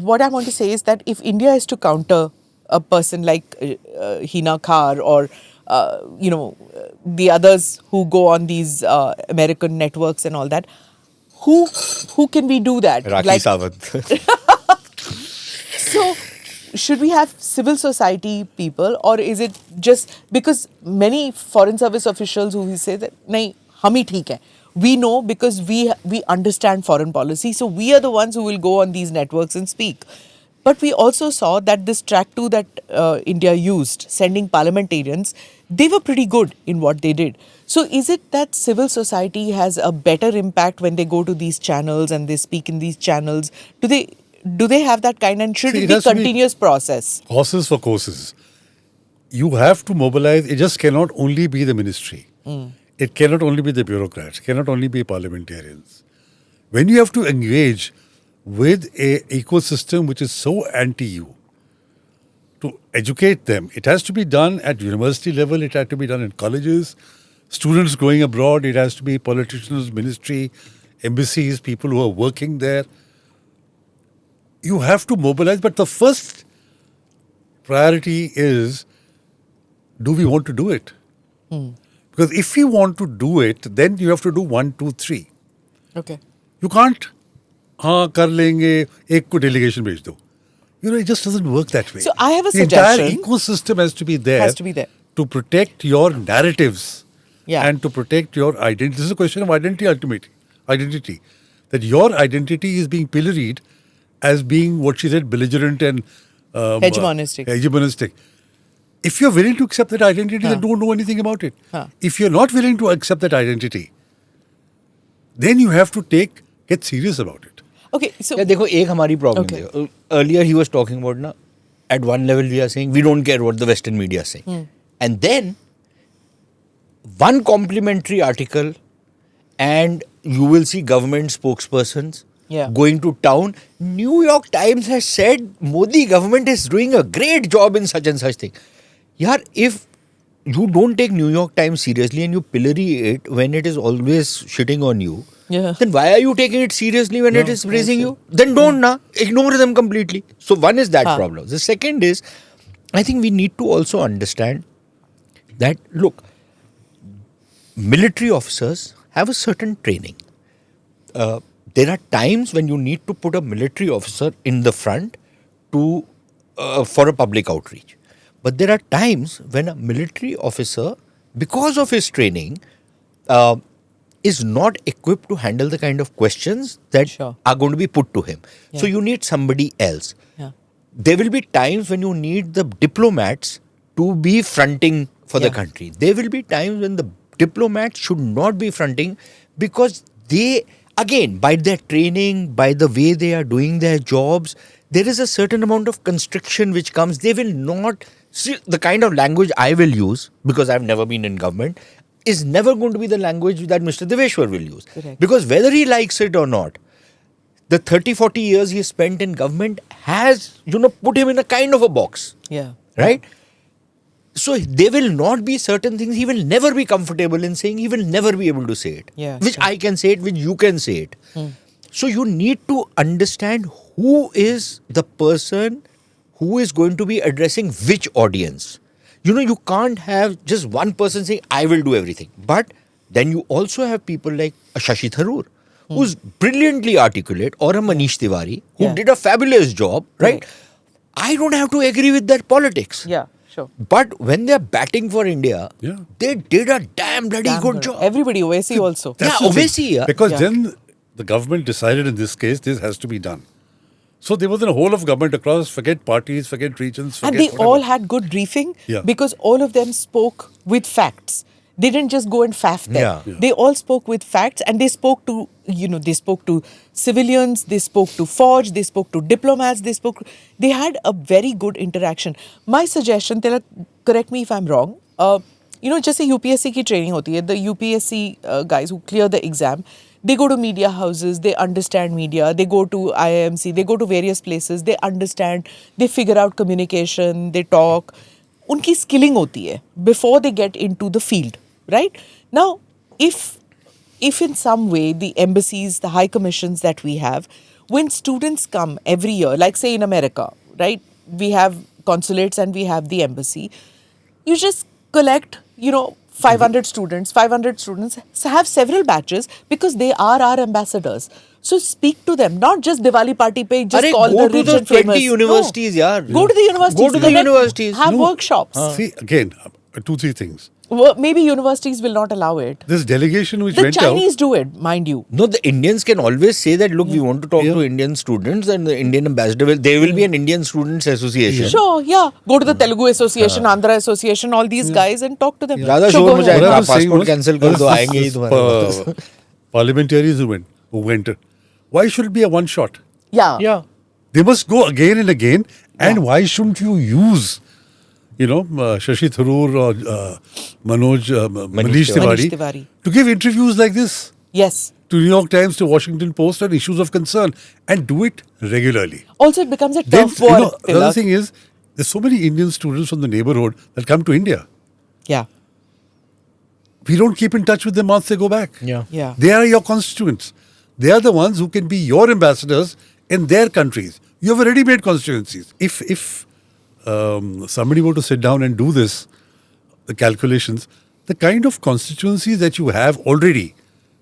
what I want to say is that if India is to counter a person like Hina Khar or the others who go on these American networks and all that, who can we do that? Rakhi Sawant. So, should we have civil society people, or is it just because many foreign service officials who say that nahi, hum hi theek hai. We know because we understand foreign policy, so we are the ones who will go on these networks and speak. But we also saw that this track 2 that India used, sending parliamentarians, they were pretty good in what they did. So is it that civil society has a better impact when they go to these channels and they speak in these channels? Do they have that kind, and should it be continuous process? Horses for courses. You have to mobilize. It just cannot only be the ministry. It cannot only be the bureaucrats. It cannot only be parliamentarians. When you have to engage with a ecosystem which is so anti-you, to educate them, it has to be done at university level, it has to be done in colleges, students going abroad, it has to be politicians, ministry, embassies, people who are working there. You have to mobilize, but the first priority is, do we want to do it? Because if you want to do it, then you have to do 1, 2, 3. Okay. You can't, kar lenge, ek ko delegation bhej do. It just doesn't work that way. So I have a suggestion. The suggestion. entire ecosystem has to be there. Has to be there. To protect your narratives. Yeah. And to protect your identity. This is a question of identity ultimately. Identity. That your identity is being pilloried as being, what she said, belligerent and hegemonistic. If you're willing to accept that identity, then don't know anything about it. If you're not willing to accept that identity, then you have to get serious about it. Okay, so देखो एक हमारी problem है. Earlier he was talking about ना, at one level we are saying we don't care what the Western media is saying, and then one complimentary article, and you will see government spokespersons going to town. New York Times has said Modi government is doing a great job in such and such thing. Yaar, if you don't take New York Times seriously and you pillory it when it is always shitting on you, then why are you taking it seriously when it is praising you? Then don't ignore them completely. So one is that problem. The second is, I think we need to also understand that, look, military officers have a certain training. There are times when you need to put a military officer in the front for a public outreach. But there are times when a military officer, because of his training, is not equipped to handle the kind of questions that are going to be put to him. So you need somebody else. There will be times when you need the diplomats to be fronting for the country. There will be times when the diplomats should not be fronting because they, again, by their training, by the way they are doing their jobs, there is a certain amount of constriction which comes. They will not... See, the kind of language I will use, because I've never been in government, is never going to be the language that Mr. Deveshwar will use. Correct. Because whether he likes it or not, the 30-40 years he spent in government has, put him in a kind of a box. Right? So there will not be certain things he will never be comfortable in saying. He will never be able to say it. Which I can say it, which you can say it. So you need to understand who is the person who is going to be addressing which audience. You can't have just one person saying, I will do everything. But then you also have people like a Shashi Tharoor, who's brilliantly articulate, or a Manish Tiwari, who did a fabulous job, right? I don't have to agree with their politics. Sure. But when they're batting for India, they did a damn bloody good job. Everybody, Owaisi also. Owaisi. Because then the government decided in this case, this has to be done. So there was a whole of government across, forget parties, forget regions, forget and they whatever. all had good briefing because all of them spoke with facts. They didn't just go and faff them. They all spoke with facts, and they spoke to, they spoke to civilians, they spoke to Fauj, they spoke to diplomats, they had a very good interaction. My suggestion, Tilak, correct me if I'm wrong, just a UPSC ki training hoti hai, the UPSC guys who clear the exam, they go to media houses, they understand media, they go to IIMC, they go to various places, they understand, they figure out communication, they talk. Unki skilling hoti hai before they get into the field, right? Now, if in some way the embassies, the high commissions that we have when students come every year, like say in America, right? We have consulates and we have the embassy. You just collect, 500 students. 500 students have several batches because they are our ambassadors. So speak to them, not just Diwali party pe just call go the to rich those and famous. 20 universities, yaar. Go to the universities. Go to the connect, universities. Have workshops. See, again, 2-3 things. Well, maybe universities will not allow it. This delegation which The went Chinese out. do it, mind you. No, the Indians can always say that, look, we want to talk to Indian students, and the Indian ambassador there will be an Indian Students Association. Sure, yeah. Go to the Telugu Association, Andhra Association, all these guys and talk to them. Zyada Sure, शोर go मचाएगा, ahead. What I was saying passport was, cancel कर दो, आएंगे ही तुम्हारे पास. Parliamentarians who went. Why should it be a one shot? Yeah. Yeah. They must go again and again. And why shouldn't you use, Shashi Tharoor or Manish Tiwari. Tiwari to give interviews like this Yes. to New York Times, to Washington Post on issues of concern, and do it regularly. Also, it becomes a Then, tough war. the other thing is, there's so many Indian students from the neighborhood that come to India. Yeah. We don't keep in touch with them once they go back. Yeah. Yeah. They are your constituents. They are the ones who can be your ambassadors in their countries. You have already made constituencies. If somebody were to sit down and do this, the calculations, the kind of constituencies that you have already,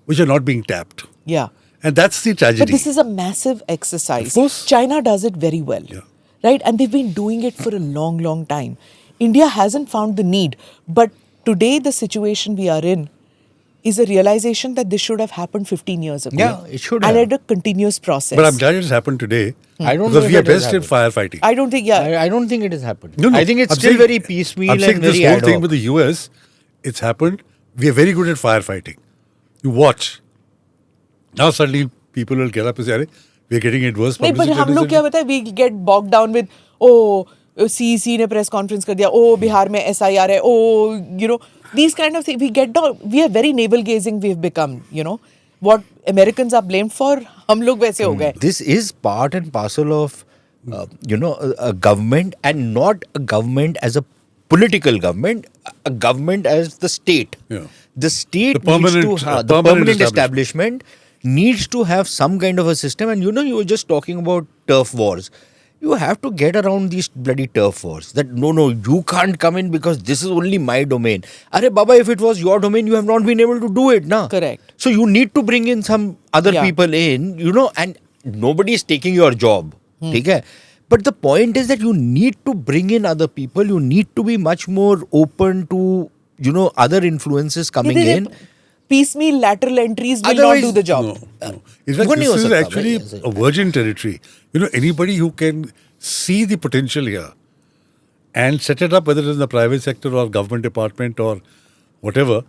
which are not being tapped. Yeah. And that's the tragedy. But this is a massive exercise. Of course. China does it very well. Yeah. Right? And they've been doing it for a long, long time. India hasn't found the need. But today, the situation we are in is a realization that this should have happened 15 years ago. Yeah, it should And have. at a continuous process. But I'm glad it's happened today. I don't because know we if are it has best in firefighting. I don't think, yeah. I don't think it has happened. No, I think it's I'm still saying- very piecemeal I'm saying and this very whole ad thing hoc. with the US, it's happened. We are very good at firefighting. You watch. Now suddenly people will get up and say, "Arey, we are getting it worse." नहीं, but publicity हम लोग क्या recently." पता है, we get bogged down with, oh, CEC ने press conference कर दिया, oh, Bihar में SIR है, oh, these kind of things. We get down, we are very navel gazing we've become, What Americans are blamed for, हम लोग वैसे हो गए. This is part and parcel of, a government, and not a government as a political government, a government as the state. Yeah. The state The permanent- needs to have, permanent the permanent establishment. establishment needs to have some kind of a system. And you were just talking about turf wars. You have to get around these bloody turf wars. That no, you can't come in because this is only my domain. Arey Baba, if it was your domain, you have not been able to do it, na? Correct. So you need to bring in some other Yeah. people in, and nobody is taking your job. ठीक है? But the point is that you need to bring in other people. You need to be much more open to, other influences coming in. Piecemeal lateral entries will Otherwise- not do the job. No. In fact, वो नहीं हो this is सकता actually भाई, ऐसे। a virgin territory. Anybody who can see the potential here and set it up, whether it's in the private sector or government department or whatever,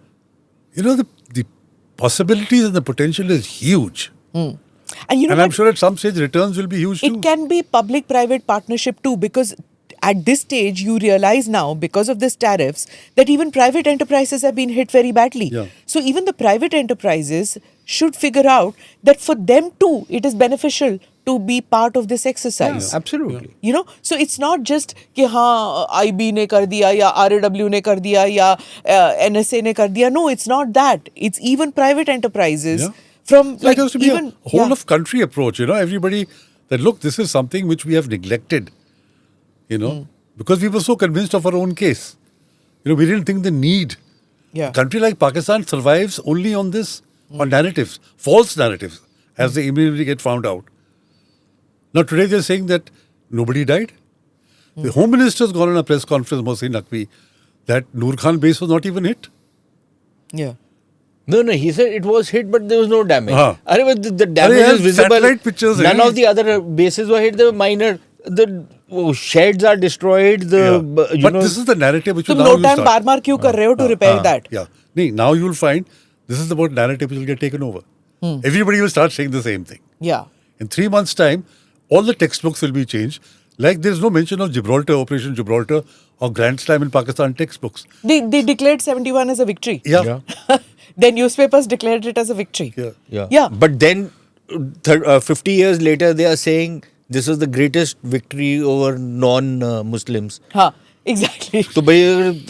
the possibilities and the potential is huge. And And I'm sure at some stage returns will be huge too. it can be public-private partnership too, because at this stage you realize now, because of these tariffs, that even private enterprises have been hit very badly. Yeah. So even the private enterprises should figure out that for them too, it is beneficial to be part of this exercise. Absolutely. So it's not just कि हाँ IB ने कर दिया या RAW ने कर दिया या NSA ने कर दिया. No, it's not that. It's even private enterprises. Yeah. From There has to be even a whole of country approach, everybody that look, this is something which we have neglected, because we were so convinced of our own case. We didn't think the need. Yeah. A country like Pakistan survives only on this, on narratives, false narratives, as they immediately get found out. Now today they're saying that nobody died. The Home Minister's gone on a press conference, Mohsin Naqvi, that Noor Khan base was not even hit. Yeah. No, he said it was hit, but there was no damage. हाँ. Arey, but the damage Arey, is visible. satellite pictures None हैं. of the other bases were hit. They were minor. The sheds are destroyed. But this is the narrative which तुम will now no time बार क्यों कर रहे हो to repair that? Yeah. Now you will find this is about narrative which will get taken over. Everybody will start saying the same thing. Yeah. In 3 months' time, all the textbooks will be changed. Like there's no mention of Gibraltar, Operation Gibraltar, or Grand Slam in Pakistan textbooks. They declared 71 as a victory. Yeah. Then newspapers declared it as a victory. Yeah. Yeah. But then, 50 years later, they are saying this was the greatest victory over non-Muslims. हाँ, exactly. So, by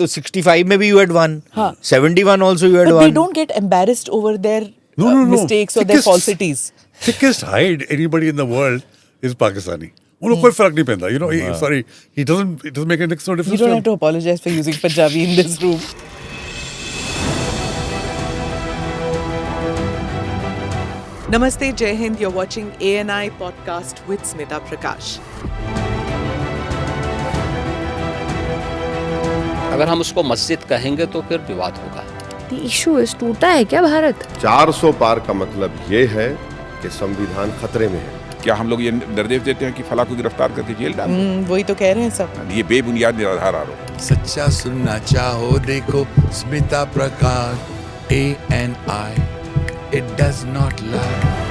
65 maybe you had won. हाँ. 71 also you had But won. they don't get embarrassed over their No. mistakes or their Thickest- falsities. thickest hide anybody in the world is Pakistani. उनको कोई फर्क नहीं पैंदा. You know, sorry, it doesn't make no difference. You don't have to apologize for using Punjabi in this room. Namaste, Jai Hind. You're watching ANI podcast with Smita Prakash. अगर हम उसको मस्जिद कहेंगे तो फिर विवाद होगा. The issue is टूटा है क्या भारत? 400 पार का मतलब ये है कि संविधान खतरे में है. क्या हम लोग ये निर्देश देते हैं कि फला को गिरफ्तार करके जेल डाल दें? वही तो कह रहे हैं सब. ये बेबुनियाद निराधार आरोप. सच्चा सुनना चाहो देखो स्मिता प्रकाश ANI. It does not lie.